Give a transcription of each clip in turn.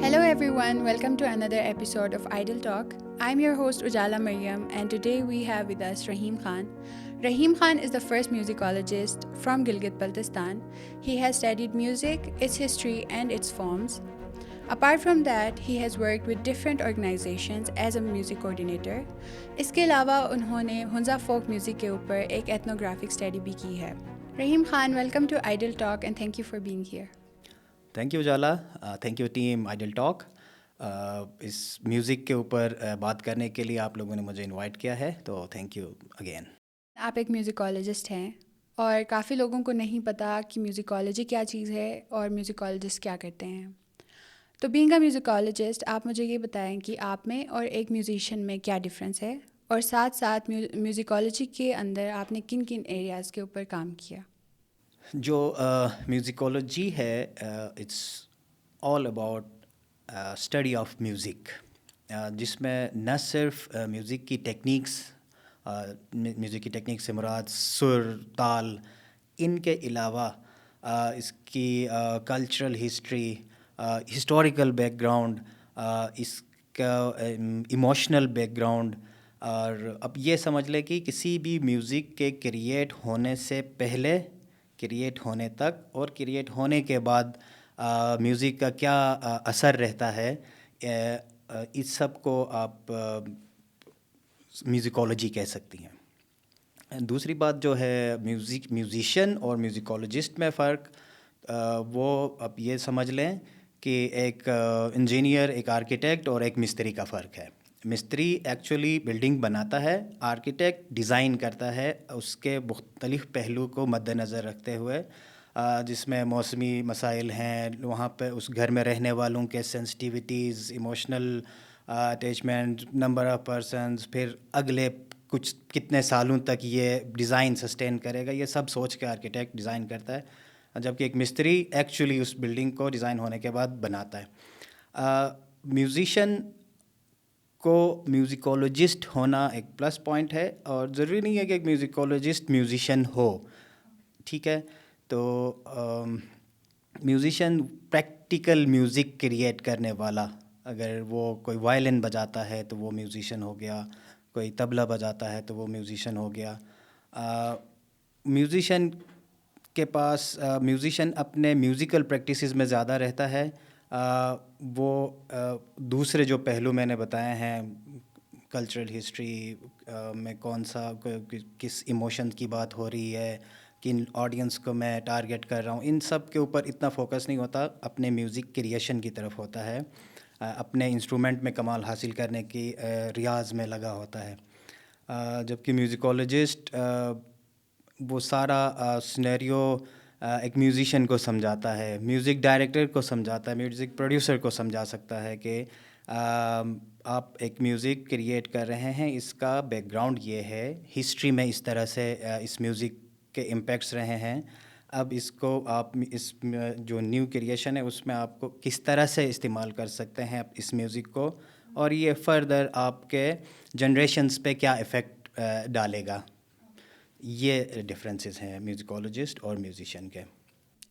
Hello everyone, welcome to another episode of Idle Talk. I'm your host Ujala Maryam and today we have with us Rahim Khan. Rahim Khan is the first musicologist from Gilgit-Baltistan. He has studied music, its history and its forms. Apart from that, he has worked with different organizations as a music coordinator. इसके अलावा उन्होंने Hunza folk music के ऊपर एक ethnographic study भी की है. Rahim Khan, welcome to Idle Talk and thank you for being here. Thank you Ujala, thank you team idol talk. इस म्यूज़िक के ऊपर बात करने के लिए आप लोगों ने मुझे इनवाइट किया है, तो थैंक यू अगेन। आप एक म्यूज़िकोलॉजिस्ट हैं और काफ़ी लोगों को नहीं पता कि म्यूज़िकोलॉजी क्या चीज़ है और म्यूज़िकोलॉजिस्ट क्या करते हैं। तो बीइंग अ म्यूज़िकोलॉजिस्ट, आप मुझे ये बताएं कि आप में और एक म्यूज़िशियन में क्या डिफरेंस है और साथ साथ म्यूज़िकोलॉजी के अंदर आपने किन किन एरियाज़ के ऊपर काम किया। जो म्यूज़िकोलॉजी है, it's all about study of music, जिसमें न सिर्फ म्यूज़िक की टेक्निक्स, म्यूज़िक की टेक्निक से मुराद सुर, ताल, इनके अलावा इसकी कल्चरल हिस्ट्री, हिस्टोरिकल बैकग्राउंड, इसका इमोशनल बैकग्राउंड, और अब ये समझ लें कि किसी भी म्यूज़िक के क्रिएट होने से पहले, क्रिएट होने तक और क्रिएट होने के बाद म्यूज़िक का क्या असर रहता है, इस सब को आप म्यूज़िकोलॉजी कह सकती हैं। दूसरी बात जो है म्यूज़िशियन और म्यूज़िकोलॉजिस्ट में फ़र्क, वो अब ये समझ लें कि एक इंजीनियर, एक आर्किटेक्ट और एक मिस्त्री का फ़र्क है। मिस्त्री एक्चुअली बिल्डिंग बनाता है, आर्किटेक्ट डिज़ाइन करता है उसके मुख्तलिफ़ पहलू को मद्देनज़र रखते हुए, जिसमें मौसमी मसाइल हैं, वहाँ पे उस घर में रहने वालों के sensitivities, emotional attachment, number of persons, फिर अगले कुछ कितने सालों तक ये डिज़ाइन सस्टेन करेगा, ये सब सोच के आर्किटेक्ट डिज़ाइन करता है, जबकि एक मिस्त्री एक्चुअली उस बिल्डिंग को डिज़ाइन होने के बाद बनाता है। म्यूज़िशियन को म्यूज़िकोलॉजिस्ट होना एक प्लस पॉइंट है, और ज़रूरी नहीं है कि एक म्यूज़िकोलॉजिस्ट म्यूज़िशियन हो, ठीक है। तो म्यूज़िशियन प्रैक्टिकल म्यूज़िक क्रिएट करने वाला, अगर वो कोई वायलिन बजाता है तो वो म्यूज़िशियन हो गया, कोई तबला बजाता है तो वो म्यूज़िशियन हो गया। म्यूज़िशियन के पास म्यूज़िशियन अपने म्यूज़िकल प्रैक्टिसेस में ज़्यादा रहता है। वो दूसरे जो पहलू मैंने बताए हैं, कल्चरल हिस्ट्री में कौन सा किस इमोशन की बात हो रही है, किन ऑडियंस को मैं टारगेट कर रहा हूँ, इन सब के ऊपर इतना फोकस नहीं होता, अपने म्यूज़िक क्रिएशन की तरफ होता है, अपने इंस्ट्रूमेंट में कमाल हासिल करने की रियाज में लगा होता है। जबकि म्यूज़िकोलॉजिस्ट वो सारा सिनेरियो एक म्यूज़िशियन को समझाता है, म्यूज़िक डायरेक्टर को समझाता है, म्यूज़िक प्रोड्यूसर को समझा सकता है कि आप एक म्यूज़िक क्रिएट कर रहे हैं, इसका बैकग्राउंड ये है, हिस्ट्री में इस तरह से इस म्यूज़िक के इम्पैक्ट्स रहे हैं, अब इसको आप इस जो न्यू क्रिएशन है उसमें आपको किस तरह से इस्तेमाल कर सकते हैं इस म्यूज़िक को, और ये फर्दर आपके जनरेशन्स पे क्या इफ़ेक्ट डालेगा। ये डिफरेंसेस हैं म्यूज़िकोलॉजिस्ट और म्यूज़िशियन के।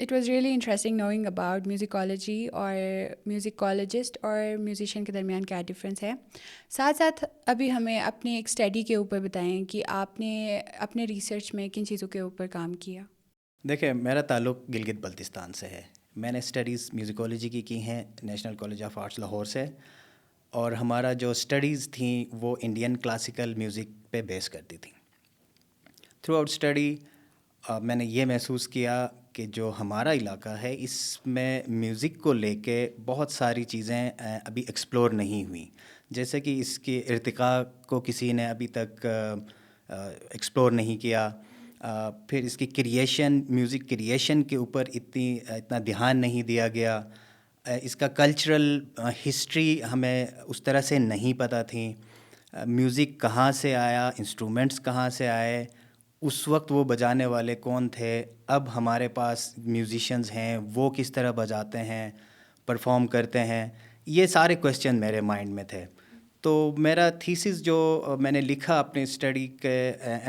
It was really interesting knowing about musicology और म्यूज़िकोलॉजिस्ट और म्यूज़िशियन के दरमियान क्या डिफरेंस है। साथ साथ अभी हमें अपनी एक स्टडी के ऊपर बताएं कि आपने अपने रिसर्च में किन चीज़ों के ऊपर काम किया। देखिए, मेरा ताल्लुक़ गिलगित बल्तिस्तान से है। मैंने स्टडीज़ म्यूज़िकोलॉजी की हैं national college of arts Lahore से, और हमारा जो स्टडीज़ थी वो इंडियन क्लासिकल म्यूज़िक पे बेस करती थी। थ्रू आउट स्टडी मैंने ये महसूस किया कि जो हमारा इलाका है इसमें म्यूज़िक को लेके बहुत सारी चीज़ें अभी एक्सप्लोर नहीं हुई, जैसे कि इसके इर्तिका को किसी ने अभी तक एक्सप्लोर नहीं किया, फिर इसकी क्रिएशन, म्यूज़िक क्रिएशन के ऊपर इतना ध्यान नहीं दिया गया, इसका कल्चरल हिस्ट्री हमें उस तरह से नहीं पता थी, म्यूज़िक कहाँ से आया, इंस्ट्रूमेंट्स कहाँ से आए, उस वक्त वो बजाने वाले कौन थे, अब हमारे पास म्यूज़िशियंस हैं वो किस तरह बजाते हैं, परफॉर्म करते हैं, ये सारे क्वेश्चन मेरे माइंड में थे। तो मेरा थीसिस जो मैंने लिखा अपनी स्टडी के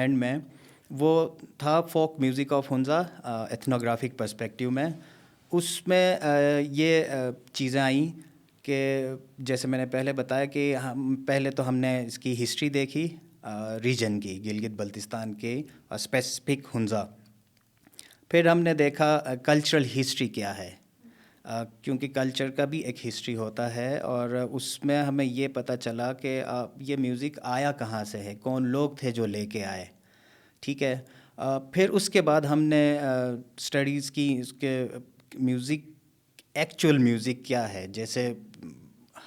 एंड में, वो था folk music of Hunza ethnographic perspective में। उसमें ये चीज़ें आई कि जैसे मैंने पहले बताया कि हम पहले तो हमने इसकी हिस्ट्री देखी रीजन की, गिलगित बल्तिस्तान के स्पेसिफिक हुंज़ा। फिर हमने देखा कल्चरल हिस्ट्री क्या है, क्योंकि कल्चर का भी एक हिस्ट्री होता है और उसमें हमें ये पता चला कि ये म्यूज़िक आया कहाँ से है, कौन लोग थे जो लेके आए। ठीक है। फिर उसके बाद हमने स्टडीज़ की इसके म्यूज़िक, एक्चुअल म्यूज़िक क्या है। जैसे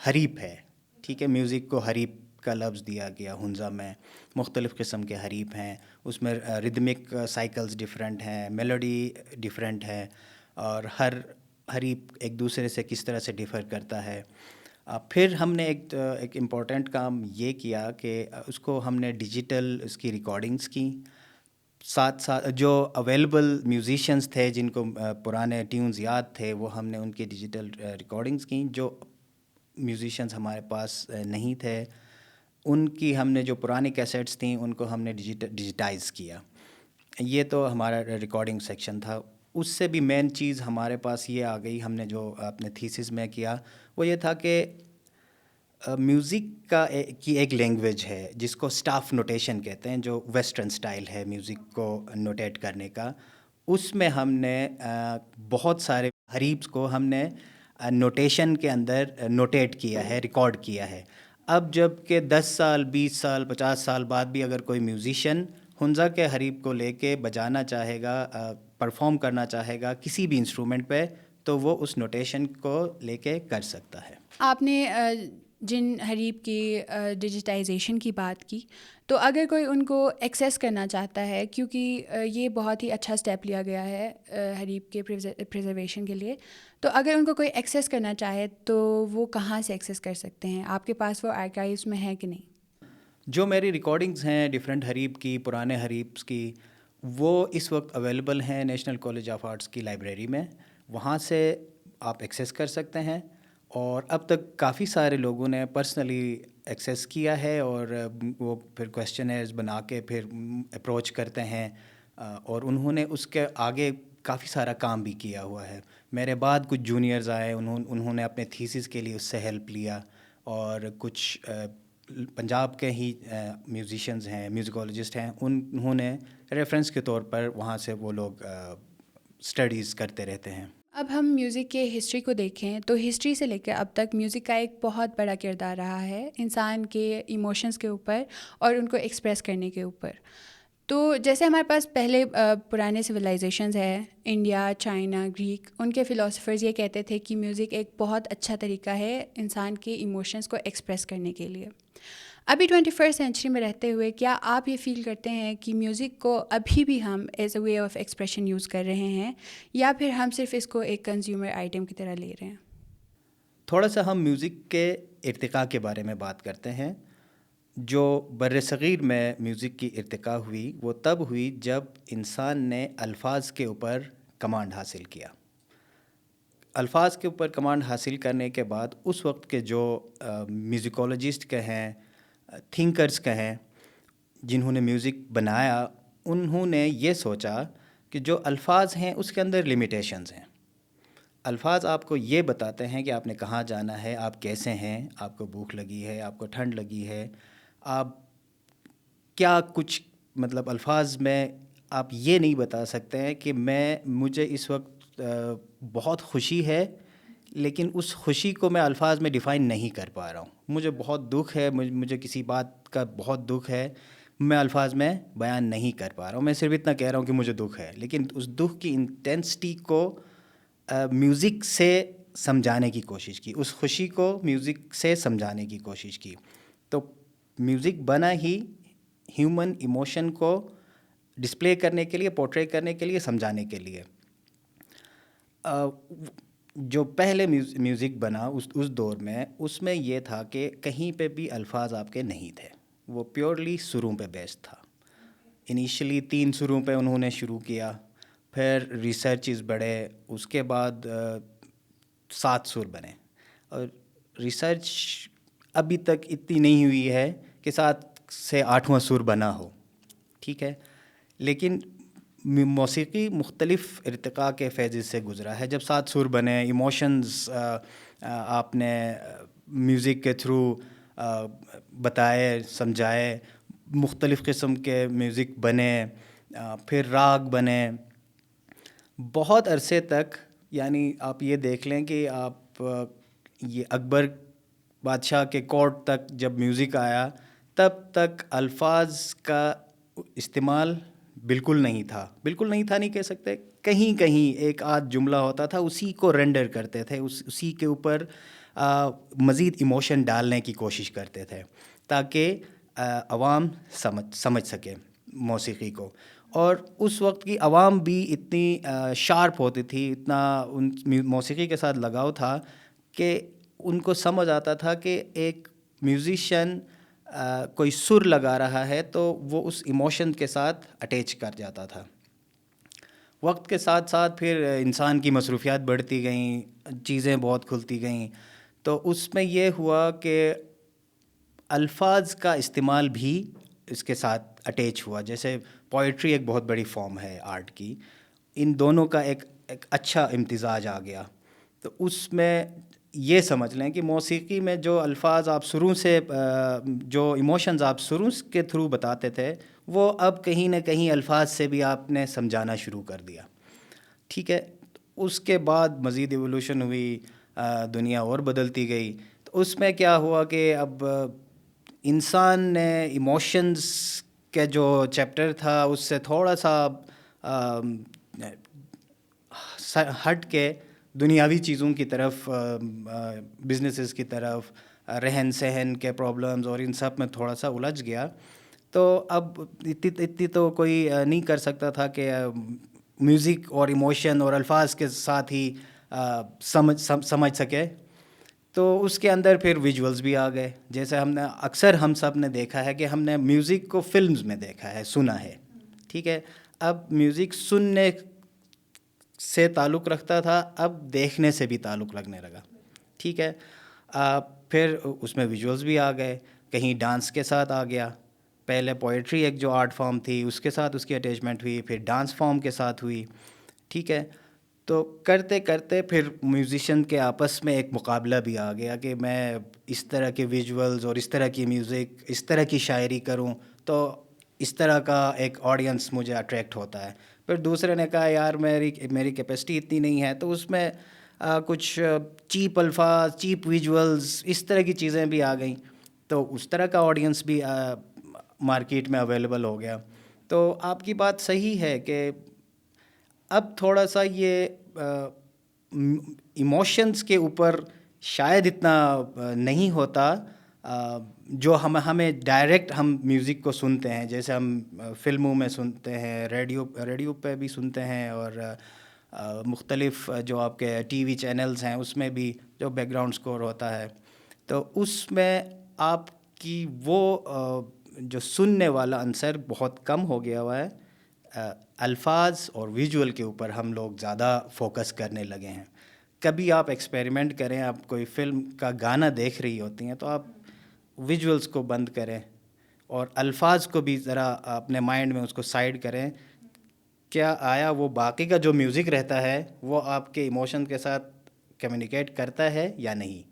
हरीप है, ठीक है, म्यूज़िक को हरीप का लफ्ज़ दिया गया हुंज़ा में। मुख्तलिफ़ किस्म के हरीप हैं, उसमें रिदमिक साइकिल्स डिफरेंट हैं, मेलोडी डिफरेंट है और हर हरीप एक दूसरे से किस तरह से डिफ़र करता है। फिर हमने एक इम्पॉर्टेंट काम ये किया कि उसको हमने डिजिटल उसकी रिकॉर्डिंग्स की। साथ साथ जो अवेलेबल म्यूजिशियंस थे जिनको पुराने ट्यून्स याद थे, वो हमने उनकी डिजिटल रिकॉर्डिंग्स की। जो म्यूजिशियंस हमारे पास नहीं थे, उनकी हमने जो पुरानी कैसेट्स थी उनको हमने डिजिटाइज़ किया। ये तो हमारा रिकॉर्डिंग सेक्शन था। उससे भी मेन चीज़ हमारे पास ये आ गई, हमने जो अपने थीसिस में किया वो ये था कि म्यूज़िक की एक लैंग्वेज है जिसको स्टाफ नोटेशन कहते हैं, जो वेस्टर्न स्टाइल है म्यूज़िक को नोटेट करने का। उसमें हमने बहुत सारे हरीब्स को हमने नोटेशन के अंदर नोटेट किया है, रिकॉर्ड किया है। अब जब के 10 साल 20 साल 50 साल बाद भी अगर कोई म्यूज़िशियन हुंज़ा के हरीब को लेके बजाना चाहेगा, परफॉर्म करना चाहेगा किसी भी इंस्ट्रूमेंट पे, तो वो उस नोटेशन को लेके कर सकता है। आपने जिन हरीब की डिजिटाइजेशन की बात की, तो अगर कोई उनको एक्सेस करना चाहता है, क्योंकि ये बहुत ही अच्छा स्टेप लिया गया है हरीब के प्रिजर्वेशन के लिए, तो अगर उनको कोई एक्सेस करना चाहे तो वो कहाँ से एक्सेस कर सकते हैं? आपके पास वो आर्काइव्स में है कि नहीं? जो मेरी रिकॉर्डिंग्स हैं डिफरेंट हरीब की, पुराने हरीब्स की, वो इस वक्त अवेलेबल हैं नेशनल कॉलेज ऑफ आर्ट्स की लाइब्रेरी में। वहाँ से आप एक्सेस कर सकते हैं और अब तक काफ़ी सारे लोगों ने पर्सनली एक्सेस किया है और वो फिर क्वेश्चनर्स बना के फिर अप्रोच करते हैं और उन्होंने उसके आगे काफ़ी सारा काम भी किया हुआ है। मेरे बाद कुछ जूनियर्स आए, उन्होंने अपने थीसिस के लिए उससे हेल्प लिया और कुछ पंजाब के ही म्यूजिशियंस हैं, म्यूज़िकोलॉजिस्ट हैं, उन्होंने रेफरेंस के तौर पर वहाँ से वो लोग स्टडीज़ करते रहते हैं। अब हम म्यूज़िक के हिस्ट्री को देखें तो हिस्ट्री से लेकर अब तक म्यूज़िक का एक बहुत बड़ा किरदार रहा है इंसान के इमोशंस के ऊपर और उनको एक्सप्रेस करने के ऊपर। तो जैसे हमारे पास पहले पुराने सिविलाइजेशंस हैं, इंडिया, चाइना, ग्रीक, उनके फ़िलासफ़र्स ये कहते थे कि म्यूज़िक एक बहुत अच्छा तरीका है इंसान के इमोशंस को एक्सप्रेस करने के लिए। अभी 21st सेंचुरी में रहते हुए क्या आप ये फ़ील करते हैं कि म्यूज़िक को अभी भी हम as a way of expression use कर रहे हैं, या फिर हम सिर्फ इसको एक कंज्यूमर आइटम की तरह ले रहे हैं? थोड़ा सा हम म्यूज़िक के इर्तिक़ा के बारे में बात करते हैं। जो बर्र-ए-सग़ीर में म्यूज़िक की इर्तिक़ा हुई वो तब हुई जब इंसान ने अल्फाज के ऊपर कमांड हासिल किया। अल्फाज के ऊपर कमांड हासिल करने के बाद उस वक्त के जो म्यूज़िकोलॉजिस्ट कहें, थिंकर्स कहें, जिन्होंने म्यूज़िक बनाया, उन्होंने ये सोचा कि जो अल्फाज हैं उसके अंदर लिमिटेशंस हैं। अल्फाज आपको ये बताते हैं कि आपने कहाँ जाना है, आप कैसे हैं, आपको भूख लगी है, आपको ठंड लगी है, आप क्या कुछ, मतलब अल्फाज में आप ये नहीं बता सकते हैं कि मुझे इस वक्त बहुत खुशी है, लेकिन उस खुशी को मैं अल्फाज में डिफ़ाइन नहीं कर पा रहा हूँ। मुझे बहुत दुख है, मुझे किसी बात का बहुत दुख है, मैं अल्फाज में बयान नहीं कर पा रहा हूँ। मैं सिर्फ इतना कह रहा हूँ कि मुझे दुख है, लेकिन उस दुख की इंटेंसिटी को म्यूज़िक से समझाने की कोशिश की, उस खुशी को म्यूज़िक से समझाने की कोशिश की। तो म्यूज़िक बना ही ह्यूमन इमोशन को डिस्प्ले करने के लिए, पोर्ट्रे करने के लिए, समझाने के लिए। जो पहले म्यूज़िक बना उस दौर में, उसमें ये था कि कहीं पे भी अल्फाज आपके नहीं थे, वो प्योरली सुरों पे बेस्ड था। इनिशियली 3 सुरों पे उन्होंने शुरू किया, फिर रिसर्चेस बढ़े, उसके बाद 7 सुर बने और रिसर्च अभी तक इतनी नहीं हुई है कि 7 से 8वां सुर बना हो, ठीक है। लेकिन मौसीकी मुख्तलिफ़ इर्तिक़ा के फ़ेज़ से गुज़रा है। जब 7 सुर बने, इमोशंस आपने म्यूज़िक के थ्रू बताए, समझाए, मुख्तलिफ़ किस्म के म्यूज़िक बने, फिर राग बने। बहुत अरसे तक, यानी आप ये देख लें कि आप ये अकबर बादशाह के कोर्ट तक जब म्यूज़िक आया, तब तक अल्फाज का इस्तेमाल बिल्कुल नहीं था। बिल्कुल नहीं था नहीं कह सकते, कहीं कहीं एक आध जुमला होता था, उसी को रेंडर करते थे, उसी के ऊपर मज़ीद इमोशन डालने की कोशिश करते थे ताकि अवाम समझ सके मौसीक़ी को। और उस वक्त की आवाम भी इतनी शार्प होती थी, इतना उन मौसीक़ी के साथ लगाव था कि उनको समझ आता था कि एक म्यूज़िशियन कोई सुर लगा रहा है तो वो उस इमोशन के साथ अटैच कर जाता था। वक्त के साथ साथ फिर इंसान की मसरूफियात बढ़ती गईं, चीज़ें बहुत खुलती गईं, तो उसमें ये हुआ कि अल्फाज का इस्तेमाल भी इसके साथ अटैच हुआ। जैसे पोइट्री एक बहुत बड़ी फॉर्म है आर्ट की, इन दोनों का एक अच्छा इम्तिज़ाज आ गया। तो उसमें ये समझ लें कि मौसीक़ी में जो अल्फाज आप शुरू से जो इमोशंस आप शुरू के थ्रू बताते थे, वो अब कहीं ना कहीं अल्फाज से भी आपने समझाना शुरू कर दिया। ठीक है, उसके बाद मज़ीद एवोल्यूशन हुई, दुनिया और बदलती गई। तो उसमें क्या हुआ कि अब इंसान ने इमोशंस के जो चैप्टर था उससे थोड़ा सा हट के दुनियावी चीज़ों की तरफ, बिजनेसेस की तरफ, रहन सहन के प्रॉब्लम्स और इन सब में थोड़ा सा उलझ गया। तो अब इतनी तो कोई नहीं कर सकता था कि म्यूज़िक और इमोशन और अल्फाज के साथ ही समझ सके। तो उसके अंदर फिर विजुअल्स भी आ गए। जैसे हम सब ने देखा है कि हमने म्यूज़िक को फिल्म्स में देखा है, सुना है, ठीक है। अब म्यूज़िक सुनने से ताल्लुक़ रखता था, अब देखने से भी ताल्लुक़ रखने लगा, ठीक है। फिर उसमें विजुअल्स भी आ गए, कहीं डांस के साथ आ गया। पहले पोइट्री एक जो आर्ट फॉर्म थी उसके साथ उसकी अटैचमेंट हुई, फिर डांस फॉर्म के साथ हुई, ठीक है। तो करते करते फिर म्यूज़िशियन के आपस में एक मुकाबला भी आ गया कि मैं इस तरह के विजुअल्स और इस तरह की म्यूज़िक, इस तरह की शायरी करूं तो इस तरह का एक ऑडियंस मुझे अट्रैक्ट होता है। फिर दूसरे ने कहा यार मेरी कैपेसिटी इतनी नहीं है, तो उसमें कुछ चीप अल्फाज, चीप विजुअल्स, इस तरह की चीज़ें भी आ गई। तो उस तरह का ऑडियंस भी मार्केट में अवेलेबल हो गया। तो आपकी बात सही है कि अब थोड़ा सा ये इमोशंस के ऊपर शायद इतना नहीं होता, जो हमें डायरेक्ट हम म्यूज़िक को सुनते हैं, जैसे हम फिल्मों में सुनते हैं, रेडियो पे भी सुनते हैं, और मुख्तलिफ़ जो आपके टीवी चैनल्स हैं उसमें भी जो बैकग्राउंड स्कोर होता है, तो उसमें आपकी वो जो सुनने वाला अंसर बहुत कम हो गया हुआ है। अल्फाज और विजुअल के ऊपर हम लोग ज़्यादा फोकस करने लगे हैं। कभी आप एक्सपेरिमेंट करें, आप कोई फ़िल्म का गाना देख रही होती हैं तो आप विजुअल्स को बंद करें और अल्फाज को भी ज़रा अपने माइंड में उसको साइड करें। क्या आया वो बाकी का जो म्यूज़िक रहता है वो आपके इमोशन के साथ कम्युनिकेट करता है या नहीं?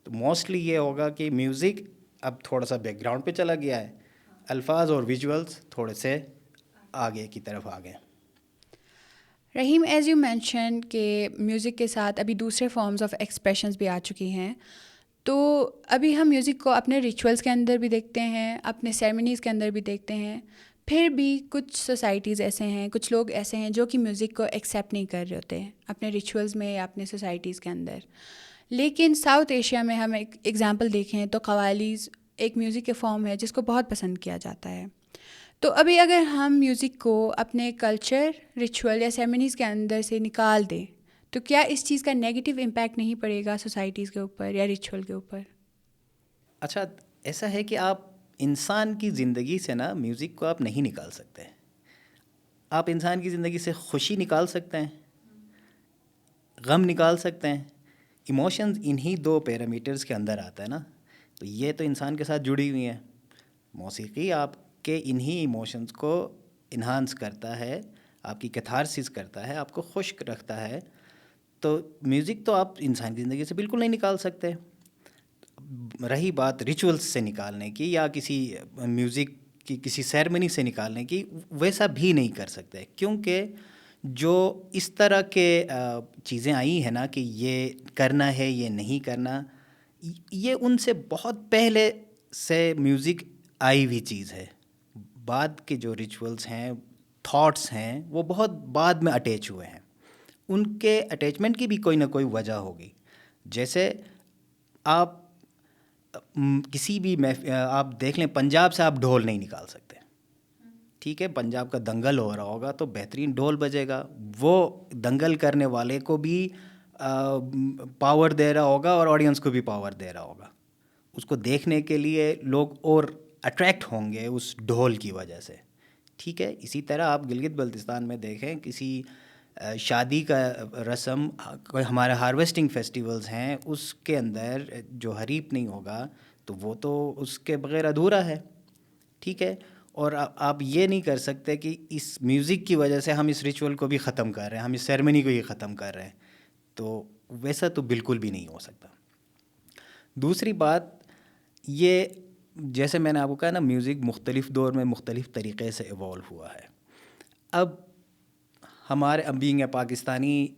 तो मोस्टली ये होगा कि म्यूज़िक अब थोड़ा सा बैकग्राउंड पे चला गया है, अल्फाज और विजुअल्स थोड़े से आगे की तरफ आ गए। रहीम, एज़ यू मैंशन कि म्यूज़िक के साथ अभी दूसरे फॉर्म्स ऑफ एक्सप्रेशंस भी आ चुकी हैं, तो अभी हम म्यूज़िक को अपने रिचुअल्स के अंदर भी देखते हैं, अपने सेरेमनीज़ के अंदर भी देखते हैं। फिर भी कुछ सोसाइटीज़ ऐसे हैं, कुछ लोग ऐसे हैं जो कि म्यूज़िक को एक्सेप्ट नहीं कर रहे होते हैं अपने रिचुअल्स में या अपने सोसाइटीज़ के अंदर। लेकिन साउथ एशिया में हम एक एग्ज़ाम्पल देखें तो कव्वालीज़ एक म्यूज़िक के फॉर्म है जिसको बहुत पसंद किया जाता है। तो अभी अगर हम म्यूज़िक को अपने कल्चर, रिचुअल या सेरेमनीज़ के अंदर से निकाल दें, तो क्या इस चीज़ का नेगेटिव इम्पैक्ट नहीं पड़ेगा सोसाइटीज़ के ऊपर या रिचुअल के ऊपर? अच्छा, ऐसा है कि आप इंसान की ज़िंदगी से ना म्यूज़िक को आप नहीं निकाल सकते। आप इंसान की ज़िंदगी से खुशी निकाल सकते हैं, गम निकाल सकते हैं। इमोशंस इन्हीं दो पैरामीटर्स के अंदर आता है ना, तो ये तो इंसान के साथ जुड़ी हुई हैं। मौसीकी आपके इन्हीं इमोशंस को इन्हांस करता है, आपकी कैथारसिस करता है, आपको खुश रखता है। तो म्यूज़िक तो आप इंसान की ज़िंदगी से बिल्कुल नहीं निकाल सकते। रही बात रिचुअल्स से निकालने की या किसी म्यूज़िक की किसी सेरेमनी से निकालने की, वैसा भी नहीं कर सकते, क्योंकि जो इस तरह के चीज़ें आई हैं ना कि ये करना है ये नहीं करना, ये उनसे बहुत पहले से म्यूज़िक आई हुई चीज़ है। बाद के जो रिचुअल्स हैं, थॉट्स हैं, वो बहुत बाद में अटैच हुए हैं। उनके अटैचमेंट की भी कोई ना कोई वजह होगी। जैसे आप किसी भी आप देख लें, पंजाब से आप ढोल नहीं निकाल सकते, ठीक है। पंजाब का दंगल हो रहा होगा तो बेहतरीन ढोल बजेगा, वो दंगल करने वाले को भी पावर दे रहा होगा और ऑडियंस को भी पावर दे रहा होगा। उसको देखने के लिए लोग और अट्रैक्ट होंगे उस ढोल की वजह से, ठीक है। इसी तरह आप गिलगित बल्तिस्तान में देखें, किसी शादी का रस्म, कोई हमारे हार्वेस्टिंग फेस्टिवल्स हैं, उसके अंदर जो हरीप नहीं होगा तो वो तो उसके बगैर अधूरा है, ठीक है। और आप ये नहीं कर सकते कि इस म्यूज़िक की वजह से हम इस रिचुअल को भी ख़त्म कर रहे हैं, हम इस सेरेमनी को ही ख़त्म कर रहे हैं, तो वैसा तो बिल्कुल भी नहीं हो सकता। दूसरी बात ये, जैसे मैंने आपको कहा ना, म्यूज़िक मुख्तलिफ़ दौर में मुख्तलिफ़ तरीक़े से इवॉल्व हुआ है। अब हमारे बीइंग ए पाकिस्तानी,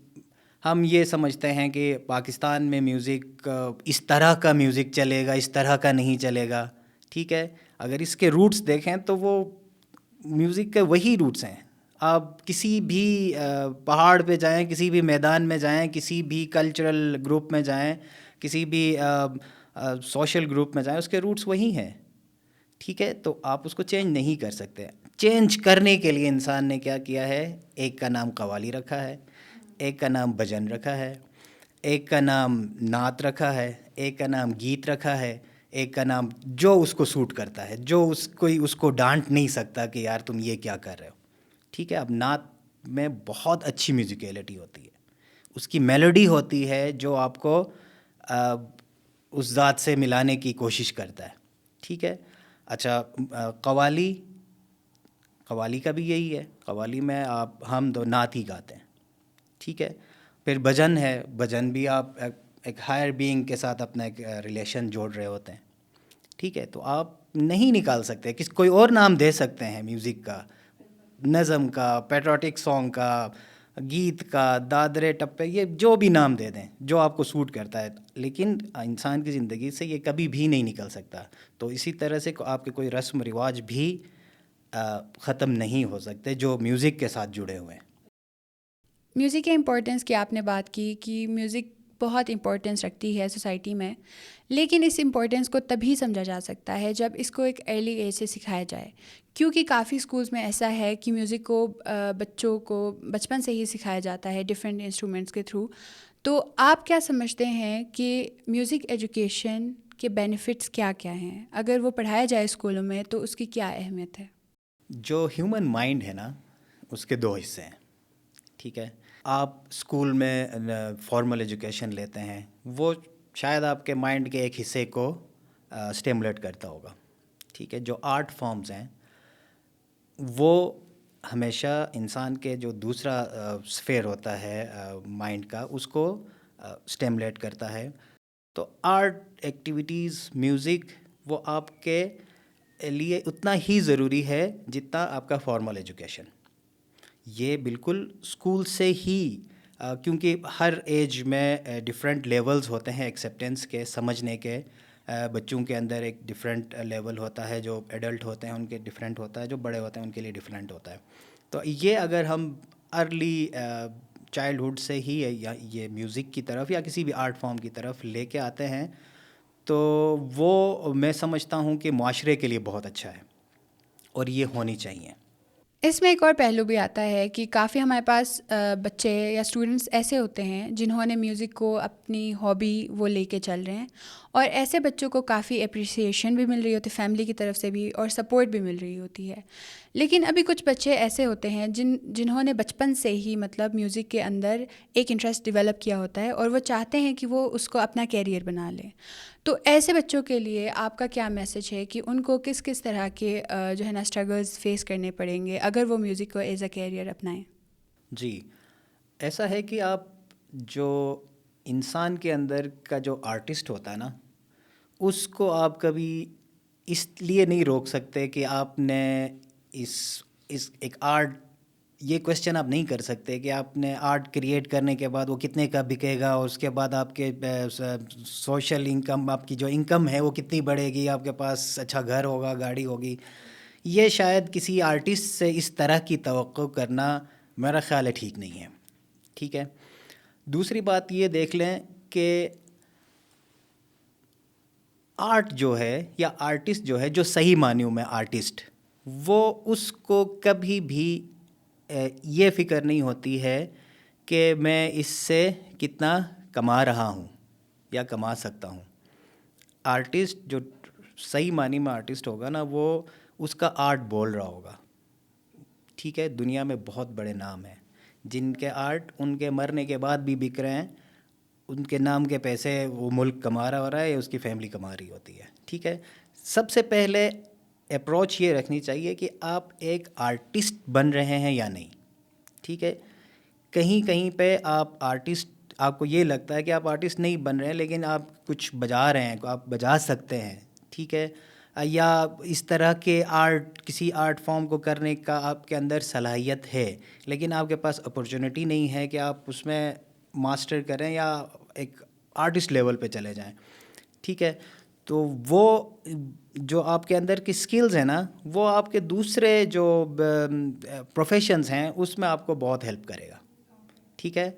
हम ये समझते हैं कि पाकिस्तान में म्यूज़िक इस तरह का म्यूज़िक चलेगा, इस तरह का नहीं चलेगा, ठीक है। अगर इसके रूट्स देखें तो वो म्यूज़िक के वही रूट्स हैं। आप किसी भी पहाड़ पे जाएं, किसी भी मैदान में जाएं, किसी भी कल्चरल ग्रुप में जाएं, किसी भी सोशल ग्रुप में जाएं, उसके रूट्स वही हैं, ठीक है। तो आप उसको चेंज नहीं कर सकते। चेंज करने के लिए इंसान ने क्या किया है, एक का नाम कव्वाली रखा है, एक का नाम भजन रखा है, एक का नाम नात रखा है, एक का नाम गीत रखा है, एक का नाम जो उसको सूट करता है, जो कोई उसको डांट नहीं सकता कि यार तुम ये क्या कर रहे हो, ठीक है। अब नात में बहुत अच्छी म्यूज़िकलिटी होती है, उसकी मेलोडी होती है जो आपको उस ज़ात से मिलाने की कोशिश करता है, ठीक है। अच्छा, कव्वाली, कव्वाली का भी यही है, कव्वाली में हम दो नात ही गाते हैं, ठीक है। फिर भजन है, भजन भी आप एक हायर बीइंग के साथ अपना एक रिलेशन जोड़ रहे होते हैं, ठीक है। तो आप नहीं निकाल सकते, कोई और नाम दे सकते हैं म्यूज़िक का, नज़म का, पैट्रियोटिक सॉन्ग का, गीत का, दादरे टप्पे, ये जो भी नाम दे दें जो आपको सूट करता है, लेकिन इंसान की ज़िंदगी से ये कभी भी नहीं निकल सकता। तो इसी तरह से आपके कोई रस्म रिवाज भी ख़त्म नहीं हो सकते जो म्यूज़िक के साथ जुड़े हुए हैं। म्यूज़िक के इम्पोर्टेंस की आपने बात की कि म्यूज़िक बहुत इम्पोर्टेंस रखती है सोसाइटी में, लेकिन इस इम्पोर्टेंस को तभी समझा जा सकता है जब इसको एक अर्ली एज से सिखाया जाए, क्योंकि काफ़ी स्कूल्स में ऐसा है कि म्यूज़िक को बच्चों को बचपन से ही सिखाया जाता है डिफरेंट इंस्ट्रूमेंट्स के थ्रू। तो आप क्या समझते हैं कि म्यूज़िक एजुकेशन के बेनिफिट्स क्या क्या हैं? अगर वो पढ़ाया जाए स्कूलों में तो उसकी क्या अहमियत है? जो ह्यूमन माइंड है ना, उसके दो हिस्से हैं, ठीक है। आप स्कूल में फॉर्मल एजुकेशन लेते हैं, वो शायद आपके माइंड के एक हिस्से को स्टिमुलेट करता होगा, ठीक है। जो आर्ट फॉर्म्स हैं वो हमेशा इंसान के जो दूसरा स्फेयर होता है माइंड का, उसको स्टिमुलेट करता है। तो आर्ट एक्टिविटीज़, म्यूज़िक, वो आपके लिए उतना ही ज़रूरी है जितना आपका फॉर्मल एजुकेशन। ये बिल्कुल स्कूल से ही क्योंकि हर एज में डिफरेंट लेवल्स होते हैं एक्सेप्टेंस के, समझने के। बच्चों के अंदर एक डिफरेंट लेवल होता है, जो एडल्ट होते हैं उनके डिफरेंट होता है, जो बड़े होते हैं उनके लिए डिफरेंट होता है। तो ये अगर हम अर्ली चाइल्डहुड से ही या ये म्यूज़िक की तरफ या किसी भी आर्ट फॉर्म की तरफ लेके आते हैं, तो वो मैं समझता हूँ कि माशरे के लिए बहुत अच्छा है और ये होनी चाहिए। इसमें एक और पहलू भी आता है कि काफ़ी हमारे पास बच्चे या स्टूडेंट्स ऐसे होते हैं जिन्होंने म्यूज़िक को अपनी हॉबी वो लेके चल रहे हैं, और ऐसे बच्चों को काफ़ी अप्रिसिएशन भी मिल रही होती है फैमिली की तरफ से भी, और सपोर्ट भी मिल रही होती है। लेकिन अभी कुछ बच्चे ऐसे होते हैं जिन्होंने बचपन से ही मतलब म्यूज़िक के अंदर एक इंटरेस्ट डेवलप किया होता है और वो चाहते हैं कि वो उसको अपना कैरियर बना लें। तो ऐसे बच्चों के लिए आपका क्या मैसेज है कि उनको किस किस तरह के जो है ना स्ट्रगल्स फेस करने पड़ेंगे अगर वो म्यूज़िक को एज अ कैरियर अपनाएं? जी, ऐसा है कि आप जो इंसान के अंदर का जो आर्टिस्ट होता है ना, उसको आप कभी इसलिए नहीं रोक सकते कि आपने इस एक आर्ट, ये क्वेश्चन आप नहीं कर सकते कि आपने आर्ट क्रिएट करने के बाद वो कितने का बिकेगा, और उसके बाद आपके सोशल इनकम, आपकी जो इनकम है वो कितनी बढ़ेगी, आपके पास अच्छा घर होगा, गाड़ी होगी। ये शायद किसी आर्टिस्ट से इस तरह की तवक्को करना मेरा ख़्याल है ठीक नहीं है। ठीक है। दूसरी बात ये देख लें कि आर्ट जो है या आर्टिस्ट जो है, जो सही मानूँ मैं आर्टिस्ट, वो उसको कभी भी ये फ़िक्र नहीं होती है कि मैं इससे कितना कमा रहा हूँ या कमा सकता हूँ। आर्टिस्ट जो सही मानी में आर्टिस्ट होगा ना, वो उसका आर्ट बोल रहा होगा। ठीक है। दुनिया में बहुत बड़े नाम हैं जिनके आर्ट उनके मरने के बाद भी बिक रहे हैं, उनके नाम के पैसे वो मुल्क कमा रहा हो रहा है या उसकी फैमिली कमा रही होती है। ठीक है। सबसे पहले अप्रोच ये रखनी चाहिए कि आप एक आर्टिस्ट बन रहे हैं या नहीं। ठीक है। कहीं कहीं पे आप आर्टिस्ट, आपको ये लगता है कि आप आर्टिस्ट नहीं बन रहे हैं, लेकिन आप कुछ बजा रहे हैं, आप बजा सकते हैं। ठीक है। या इस तरह के आर्ट, किसी आर्ट फॉर्म को करने का आपके अंदर सलाहियत है, लेकिन आपके पास अपॉर्चुनिटी नहीं है कि आप उसमें मास्टर करें या एक आर्टिस्ट लेवल पे चले जाएं। ठीक है। तो वो जो आपके अंदर की स्किल्स हैं ना, वो आपके दूसरे जो प्रोफेशंस हैं उसमें आपको बहुत हेल्प करेगा। ठीक है।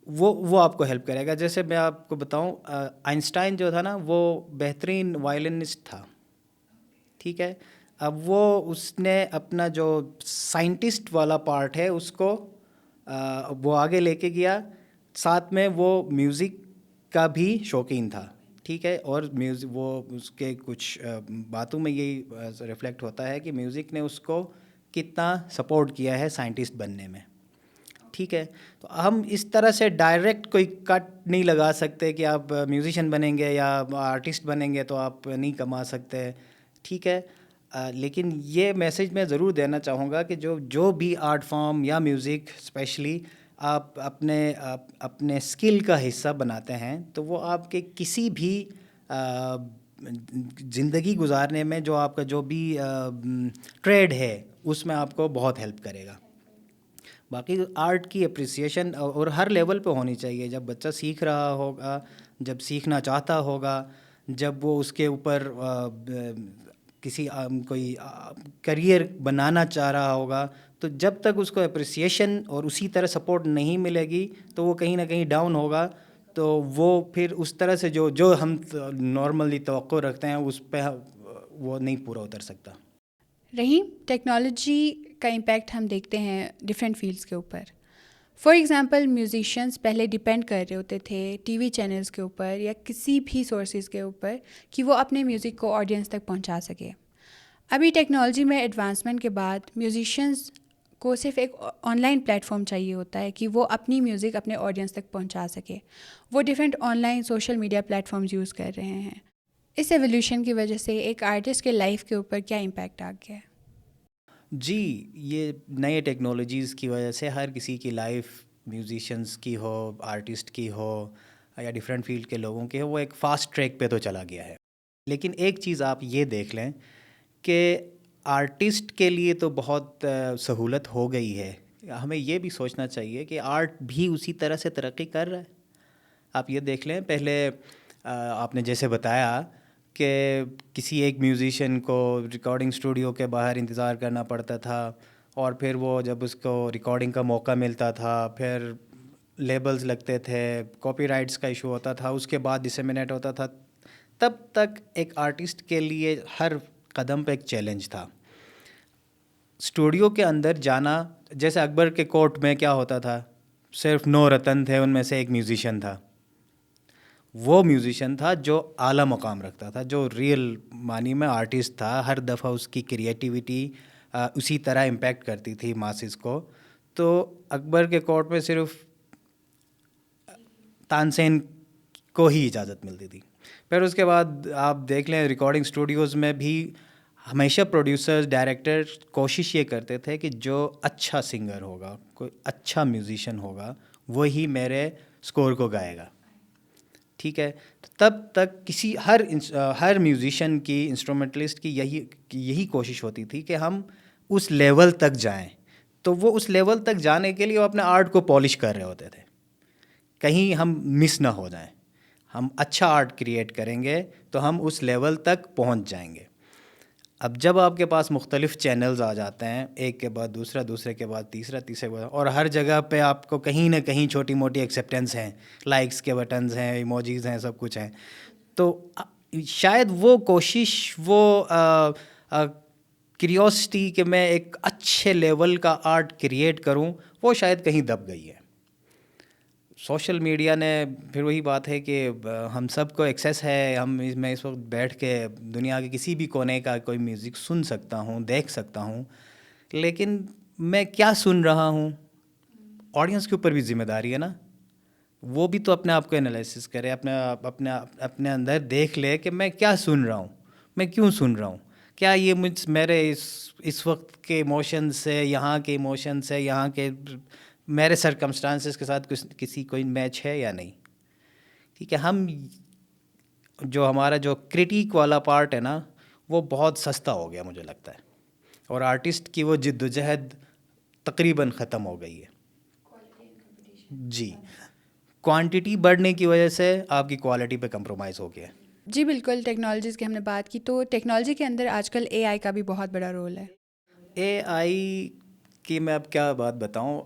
वो आपको हेल्प करेगा। जैसे मैं आपको बताऊं, आइंस्टाइन जो था ना, वो बेहतरीन वायलिनिस्ट था। ठीक है। अब उसने अपना जो साइंटिस्ट वाला पार्ट है उसको वो आगे लेके गया, साथ में वो म्यूज़िक का भी शौकीन था। ठीक है। और म्यूज़िक, वो उसके कुछ बातों में यही रिफ्लेक्ट होता है कि म्यूज़िक ने उसको कितना सपोर्ट किया है साइंटिस्ट बनने में। ठीक है। तो हम इस तरह से डायरेक्ट कोई कट नहीं लगा सकते कि आप म्यूज़िशियन बनेंगे या आर्टिस्ट बनेंगे तो आप नहीं कमा सकते। ठीक है। लेकिन ये मैसेज मैं ज़रूर देना चाहूँगा कि जो भी आर्ट फॉर्म या म्यूज़िक स्पेशली आप अपने स्किल का हिस्सा बनाते हैं, तो वो आपके किसी भी ज़िंदगी गुजारने में, जो आपका जो भी ट्रेड है, उसमें आपको बहुत हेल्प करेगा। बाकी आर्ट की अप्रिसिएशन और हर लेवल पे होनी चाहिए। जब बच्चा सीख रहा होगा, जब सीखना चाहता होगा, जब वो उसके ऊपर किसी कोई करियर बनाना चाह रहा होगा, तो जब तक उसको अप्रिसिएशन और उसी तरह सपोर्ट नहीं मिलेगी तो वो कहीं ना कहीं डाउन होगा। तो वो फिर उस तरह से जो हम नॉर्मली तवक्को रखते हैं उस पे वो नहीं पूरा उतर सकता। रहीम, टेक्नोलॉजी का इम्पैक्ट हम देखते हैं डिफरेंट फील्ड्स के ऊपर। फॉर एग्ज़ाम्पल, म्यूज़िशियंस पहले डिपेंड कर रहे होते थे टीवी चैनल्स के ऊपर या किसी भी सोर्सेज के ऊपर कि वो अपने म्यूज़िक को ऑडियंस तक पहुंचा सके। अभी टेक्नोलॉजी में एडवांसमेंट के बाद म्यूज़िशियंस को सिर्फ एक ऑनलाइन प्लेटफॉर्म चाहिए होता है कि वो अपनी म्यूज़िक अपने ऑडियंस तक पहुंचा सके। वो different online social media platforms use कर रहे हैं। इस एवोल्यूशन की वजह से एक आर्टिस्ट के लाइफ के ऊपर क्या इम्पैक्ट आ गया है? जी, ये नए टेक्नोलॉजीज़ की वजह से हर किसी की लाइफ, म्यूजिशियंस की हो, आर्टिस्ट की हो या डिफरेंट फील्ड के लोगों की हो, वो एक फ़ास्ट ट्रैक पे तो चला गया है। लेकिन एक चीज़ आप ये देख लें कि आर्टिस्ट के लिए तो बहुत सहूलत हो गई है। हमें ये भी सोचना चाहिए कि आर्ट भी उसी तरह से तरक्की कर रहा है। आप ये देख लें, पहले आपने जैसे बताया कि किसी एक म्यूज़िशियन को रिकॉर्डिंग स्टूडियो के बाहर इंतज़ार करना पड़ता था, और फिर वो जब उसको रिकॉर्डिंग का मौका मिलता था, फिर लेबल्स लगते थे, कॉपीराइट्स का इशू होता था, उसके बाद डिसेमिनेट होता था। तब तक एक आर्टिस्ट के लिए हर कदम पे एक चैलेंज था। स्टूडियो के अंदर जाना, जैसे अकबर के कोर्ट में क्या होता था, सिर्फ 9 रतन थे, उनमें से एक म्यूज़िशियन था। वो म्यूज़िशियन था जो आला मकाम रखता था, जो रियल मानी में आर्टिस्ट था। हर दफ़ा उसकी क्रिएटिविटी उसी तरह इम्पैक्ट करती थी मासेस को। तो अकबर के कोर्ट में सिर्फ तानसेन को ही इजाज़त मिलती थी। फिर उसके बाद आप देख लें, रिकॉर्डिंग स्टूडियोज़ में भी हमेशा प्रोड्यूसर्स, डायरेक्टर कोशिश ये करते थे कि जो अच्छा सिंगर होगा, कोई अच्छा म्यूज़िशियन होगा, वही मेरे स्कोर को गाएगा, ठीक है। तो तब तक हर म्यूज़िशियन की, इंस्ट्रूमेंटलिस्ट की यही कोशिश होती थी कि हम उस लेवल तक जाएं। तो वो उस लेवल तक जाने के लिए वो अपने आर्ट को पॉलिश कर रहे होते थे, कहीं हम मिस ना हो जाएं। हम अच्छा आर्ट क्रिएट करेंगे तो हम उस लेवल तक पहुंच जाएंगे। अब जब आपके पास मुख्तलिफ़ चैनल्स आ जाते हैं, एक के बाद दूसरा, दूसरे के बाद तीसरा, तीसरे के बाद, और हर जगह पे आपको कहीं ना कहीं छोटी मोटी एक्सेप्टेंस हैं, लाइक्स के बटन्स हैं, इमोजीज़ हैं, सब कुछ हैं, तो शायद वो कोशिश, वो क्यूरियोसिटी कि मैं एक अच्छे लेवल का आर्ट क्रिएट करूं, वो शायद कहीं दब गई है। सोशल मीडिया ने, फिर वही बात है कि हम सबको एक्सेस है, मैं इस वक्त बैठ के दुनिया के किसी भी कोने का कोई म्यूज़िक सुन सकता हूँ, देख सकता हूँ, लेकिन मैं क्या सुन रहा हूँ, ऑडियंस के ऊपर भी जिम्मेदारी है ना। वो भी तो अपने आप को एनालिसिस करे, अपने अंदर देख ले कि मैं क्या सुन रहा हूँ, मैं क्यों सुन रहा हूँ, क्या ये मेरे इस वक्त के इमोशन से, यहाँ के इमोशन से, यहाँ के मेरे सरकमस्टांसेस के साथ किसी कोई मैच है या नहीं, ठीक है। हमारा जो क्रिटिक वाला पार्ट है ना, वो बहुत सस्ता हो गया मुझे लगता है, और आर्टिस्ट की वो जिद्दोजहद तकरीबन ख़त्म हो गई है। जी, क्वांटिटी बढ़ने की वजह से आपकी क्वालिटी पे कंप्रोमाइज़ हो गया है। जी बिल्कुल, टेक्नोलॉजीज़ की हमने बात की, तो टेक्नोलॉजी के अंदर आजकल एआई का भी बहुत बड़ा रोल है। एआई की मैं अब क्या बात बताऊं,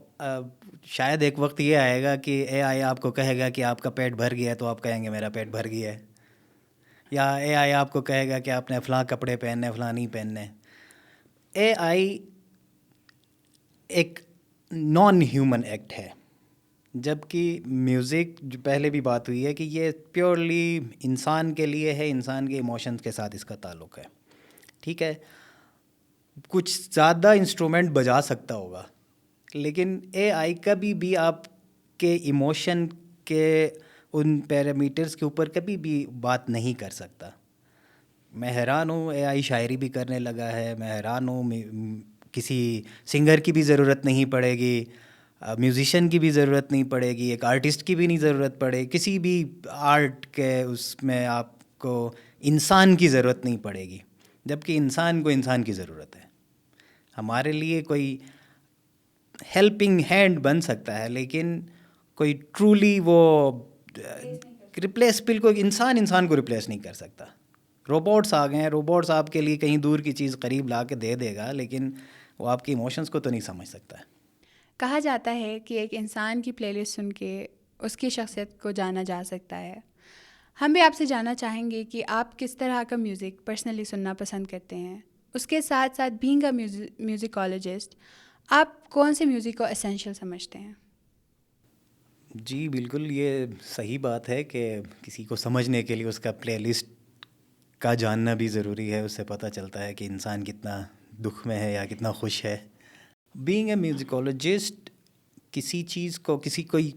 शायद एक वक्त ये आएगा कि एआई आपको कहेगा कि आपका पेट भर गया है, तो आप कहेंगे मेरा पेट भर गया है, या एआई आपको कहेगा कि आपने फ़लाँ कपड़े पहनने, फ़लाँ नहीं पहनने। एआई एक नॉन ह्यूमन एक्ट है, जबकि म्यूज़िक, जो पहले भी बात हुई है कि ये प्योरली इंसान के लिए है, इंसान के इमोशंस के साथ इसका ताल्लुक़ है, ठीक है। कुछ ज़्यादा इंस्ट्रूमेंट बजा सकता होगा, लेकिन एआई कभी भी आपके इमोशन के उन पैरामीटर्स के ऊपर कभी भी बात नहीं कर सकता। मैं हैरान हूँ, एआई शायरी भी करने लगा है। मैं हैरान हूँ, किसी सिंगर की भी ज़रूरत नहीं पड़ेगी, म्यूज़िशियन की भी ज़रूरत नहीं पड़ेगी, एक आर्टिस्ट की भी नहीं ज़रूरत पड़ेगी, किसी भी आर्ट के उसमें आपको इंसान की ज़रूरत नहीं पड़ेगी, जबकि इंसान को इंसान की ज़रूरत है। हमारे लिए कोई हेल्पिंग हैंड बन सकता है, लेकिन कोई ट्रूली वो रिप्लेस, बिल्कुल इंसान को रिप्लेस नहीं कर सकता। रोबोट्स आ गए हैं, रोबोट्स आपके लिए कहीं दूर की चीज़ करीब ला के दे देगा, लेकिन वो आपके इमोशंस को तो नहीं समझ सकता है। कहा जाता है कि एक इंसान की प्लेलिस्ट सुन के उसकी शख्सियत को जाना जा सकता है। हम भी आपसे जानना चाहेंगे कि आप किस तरह का म्यूज़िक पर्सनली सुनना पसंद करते हैं। उसके साथ साथ बीइंग अ म्यूज़िकोलॉजिस्ट, आप कौन से म्यूज़िक को एसेंशियल समझते हैं? जी बिल्कुल, ये सही बात है कि किसी को समझने के लिए उसका प्लेलिस्ट का जानना भी ज़रूरी है। उससे पता चलता है कि इंसान कितना दुख में है या कितना खुश है। बीइंग ए म्यूज़िकोलॉजिस्ट, किसी चीज़ को, किसी कोई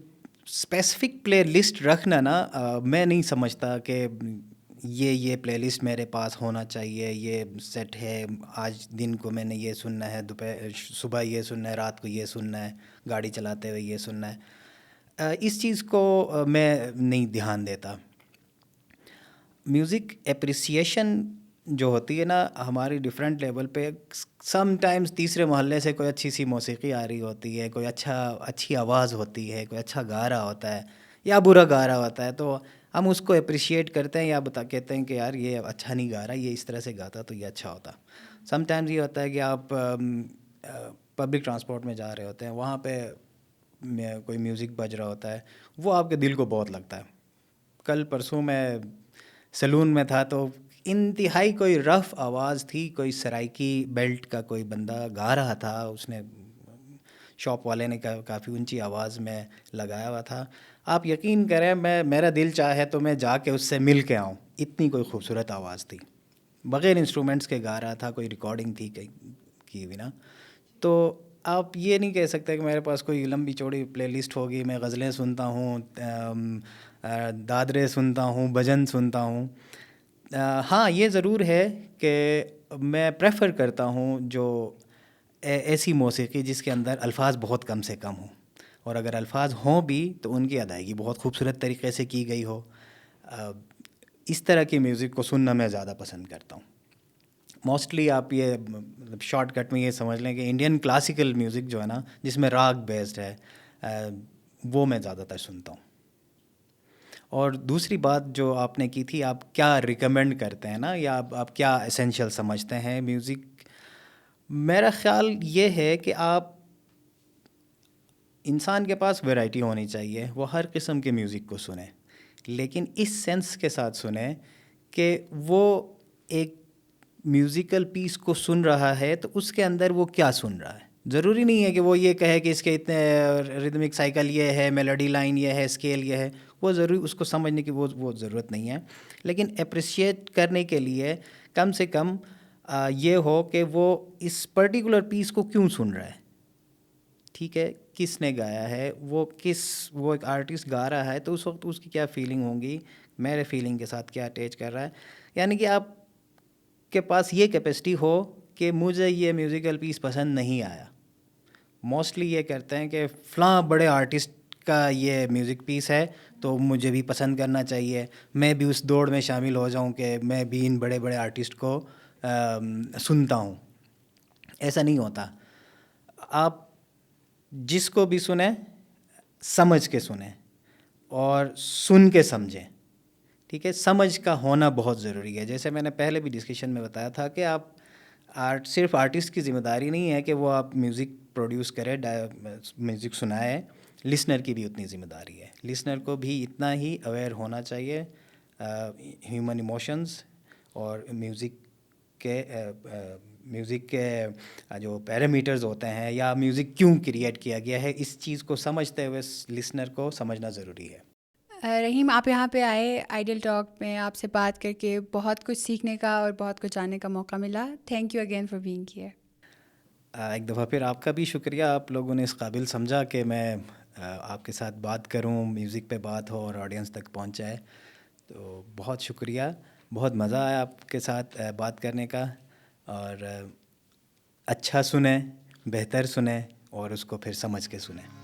स्पेसिफिक प्लेलिस्ट रखना ना, मैं नहीं समझता कि ये प्लेलिस्ट मेरे पास होना चाहिए, ये सेट है, आज दिन को मैंने ये सुनना है, दोपहर सुबह ये सुनना है, रात को ये सुनना है, गाड़ी चलाते हुए ये सुनना है। इस चीज़ को मैं नहीं ध्यान देता। म्यूज़िक एप्रिसिएशन जो होती है ना, हमारी डिफरेंट लेवल पे, समटाइम्स तीसरे मोहल्ले से कोई अच्छी सी मौसीकी आ रही होती है, कोई अच्छी आवाज़ होती है, कोई अच्छा गा रहा होता है या बुरा गा रहा होता है, तो हम उसको अप्रिशिएट करते हैं या कहते हैं कि यार ये अच्छा नहीं गा रहा, ये इस तरह से गाता तो ये अच्छा होता। समटाइम्स ये होता है कि आप पब्लिक ट्रांसपोर्ट में जा रहे होते हैं, वहाँ पे कोई म्यूज़िक बज रहा होता है, वो आपके दिल को बहुत लगता है। कल परसों मैं सैलून में था, तो इंतहाई कोई रफ़ आवाज़ थी, कोई सराइकी बेल्ट का कोई बंदा गा रहा था, उसने शॉप वाले ने काफ़ी ऊंची आवाज़ में लगाया हुआ था। आप यकीन करें, मेरा दिल चाहे तो मैं जाके उससे मिल के आऊँ, इतनी कोई खूबसूरत आवाज़ थी। बग़ैर इंस्ट्रूमेंट्स के गा रहा था, कोई रिकॉर्डिंग थी की भी ना। तो आप ये नहीं कह सकते कि मेरे पास कोई लंबी चौड़ी प्लेलिस्ट होगी, मैं गज़लें सुनता हूँ, दादरे सुनता हूँ, भजन सुनता हूँ। हाँ, ये ज़रूर है कि मैं प्रेफर करता हूँ जो ऐसी मौसीकी जिसके अंदर अल्फाज बहुत कम से कम हों। और अगर अल्फाज हों भी तो उनकी अदायगी बहुत खूबसूरत तरीके से की गई हो। इस तरह की म्यूज़िक को सुनना मैं ज़्यादा पसंद करता हूँ। मोस्टली आप ये मतलब शॉर्टकट में ये समझ लें कि इंडियन क्लासिकल म्यूज़िक जो है ना, जिसमें राग बेस्ड है, वो मैं ज़्यादातर सुनता हूँ। और दूसरी बात जो आपने की थी, आप क्या रिकमेंड करते हैं ना, या आप क्या एसेंशियल समझते हैं म्यूज़िक। मेरा ख़्याल ये है कि आप इंसान के पास वैरायटी होनी चाहिए, वो हर किस्म के म्यूज़िक को सुने, लेकिन इस सेंस के साथ सुने कि वो एक म्यूज़िकल पीस को सुन रहा है तो उसके अंदर वो क्या सुन रहा है। ज़रूरी नहीं है कि वो ये कहे कि इसके इतने रिदमिक साइकिल ये है, मेलोडी लाइन ये है, स्केल ये है। वो ज़रूरी उसको समझने की वो ज़रूरत नहीं है, लेकिन अप्रिशिएट करने के लिए कम से कम ये हो कि वो इस पर्टिकुलर पीस को क्यों सुन रहा है। ठीक है, किसने गाया है, वो एक आर्टिस्ट गा रहा है तो उस वक्त उसकी क्या फीलिंग होंगी, मेरे फीलिंग के साथ क्या अटैच कर रहा है। यानी कि आप के पास ये कैपेसिटी हो कि मुझे ये म्यूज़िकल पीस पसंद नहीं आया। मोस्टली ये करते हैं कि फ़लाँ बड़े आर्टिस्ट का ये म्यूज़िक पीस है तो मुझे भी पसंद करना चाहिए, मैं भी उस दौड़ में शामिल हो जाऊं कि मैं भी इन बड़े बड़े आर्टिस्ट को सुनता हूं। ऐसा नहीं होता। आप जिसको भी सुने, समझ के सुने और सुन के समझें। ठीक है, समझ का होना बहुत ज़रूरी है। जैसे मैंने पहले भी डिस्कशन में बताया था कि आप सिर्फ आर्टिस्ट की ज़िम्मेदारी नहीं है कि वो आप म्यूज़िक प्रोड्यूस करे, म्यूज़िक सुनाए, लिसनर की भी उतनी ज़िम्मेदारी है। लिसनर को भी इतना ही अवेयर होना चाहिए ह्यूमन इमोशंस और म्यूज़िक के जो पैरामीटर्स होते हैं, या म्यूज़िक क्यों क्रिएट किया गया है, इस चीज़ को समझते हुए लिसनर को समझना ज़रूरी है। रहीम, आप यहाँ पे आए आइडल टॉक में, आपसे बात करके बहुत कुछ सीखने का और बहुत कुछ जानने का मौका मिला। Thank you again for being here. एक दफ़ा फिर आपका भी शुक्रिया, आप लोगों ने इस काबिल समझा कि मैं आपके साथ बात करूं, म्यूज़िक पे बात हो और ऑडियंस तक पहुंचाए। तो बहुत शुक्रिया, बहुत मज़ा आया आपके साथ बात करने का। और अच्छा सुने, बेहतर सुने और उसको फिर समझ के सुने।